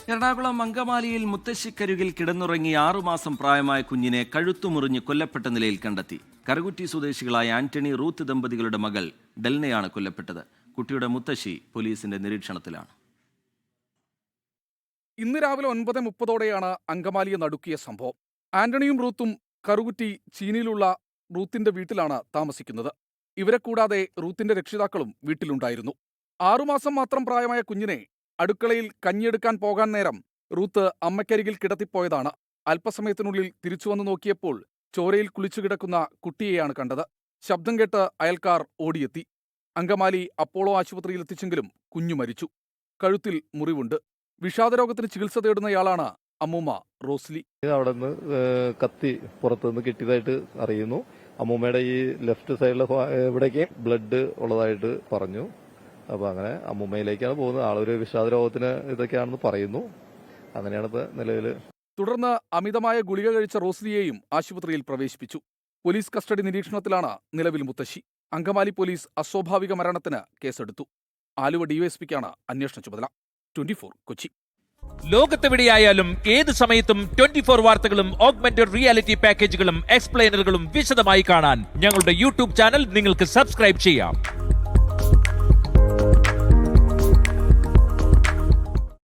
എറണാകുളം അങ്കമാലിയിൽ മുത്തശ്ശിക്കരികിൽ കിടന്നുറങ്ങി 6 മാസം പ്രായമായ കുഞ്ഞിനെ കഴുത്തുമുറിഞ്ഞ് കൊല്ലപ്പെട്ട നിലയിൽ കണ്ടെത്തി. കറുകുറ്റി സ്വദേശികളായ ആന്റണി റൂത്ത് ദമ്പതികളുടെ മകൾ ഡെൽനയാണ് കൊല്ലപ്പെട്ടത്. കുട്ടിയുടെ മുത്തശ്ശി പോലീസിന്റെ നിരീക്ഷണത്തിലാണ്. ഇന്ന് രാവിലെ 9:30 അങ്കമാലിയെ നടുക്കിയ സംഭവം. ആന്റണിയും റൂത്തും കറുകുറ്റി ചീനിയിലുള്ള റൂത്തിന്റെ വീട്ടിലാണ് താമസിക്കുന്നത്. ഇവരെ കൂടാതെ റൂത്തിന്റെ രക്ഷിതാക്കളും വീട്ടിലുണ്ടായിരുന്നു. 6 മാസം മാത്രം പ്രായമായ കുഞ്ഞിനെ അടുക്കളയിൽ കഞ്ഞിയെടുക്കാൻ പോകാൻ നേരം റൂത്ത് അമ്മയ്ക്കരികിൽ കിടത്തിപ്പോയതാണ്. അല്പസമയത്തിനുള്ളിൽ തിരിച്ചുവന്ന് നോക്കിയപ്പോൾ ചോരയിൽ കുളിച്ചു കിടക്കുന്ന കുട്ടിയെയാണ് കണ്ടത്. ശബ്ദം കേട്ട് അയൽക്കാർ ഓടിയെത്തി. അങ്കമാലി അപ്പോളോ ആശുപത്രിയിൽ എത്തിച്ചെങ്കിലും കുഞ്ഞു മരിച്ചു. കഴുത്തിൽ മുറിവുണ്ട്. വിഷാദരോഗത്തിന് ചികിത്സ തേടുന്നയാളാണ് അമ്മൂമ്മ റോസ്ലി. അവിടെ നിന്ന് കത്തി പുറത്തുനിന്ന് കിട്ടിയതായിട്ട് അറിയുന്നു. അമ്മൂമ്മയുടെ ഈ ലെഫ്റ്റ് സൈഡിലെ ഇവിടേക്ക് ബ്ലഡ് ഉള്ളതായിട്ട് പറഞ്ഞു. അപ്പൊ അങ്ങനെ അമ്മൂമ്മയിലേക്കാണ് പോകുന്നത്. ആളൊരു വിഷാദരോഗത്തിന് ഇതൊക്കെയാണെന്ന് പറയുന്നു. അങ്ങനെയാണ് ഇപ്പൊ നിലവിൽ. തുടർന്ന് അമിതമായ ഗുളിക കഴിച്ച റോസ്ലിയെയും ആശുപത്രിയിൽ പ്രവേശിപ്പിച്ചു. പോലീസ് കസ്റ്റഡി നിരീക്ഷണത്തിലാണ് നിലവിൽ മുത്തശ്ശി. അങ്കമാലി പോലീസ് അസ്വാഭാവിക മരണത്തിന് കേസെടുത്തു. ആലുവ ഡിവൈഎസ്പിക്കാണ് അന്വേഷണ ചുമതല. 24 കൊച്ചി. ലോകത്തെവിടെയായാലും ഏത് സമയത്തും 24 വാർത്തകളും ഓഗ്മെന്റഡ് റിയാലിറ്റി പാക്കേജുകളും എക്സ്പ്ലെയിനറുകളും വിശദമായി കാണാൻ ഞങ്ങളുടെ യൂട്യൂബ് ചാനൽ നിങ്ങൾക്ക് സബ്സ്ക്രൈബ് ചെയ്യാം.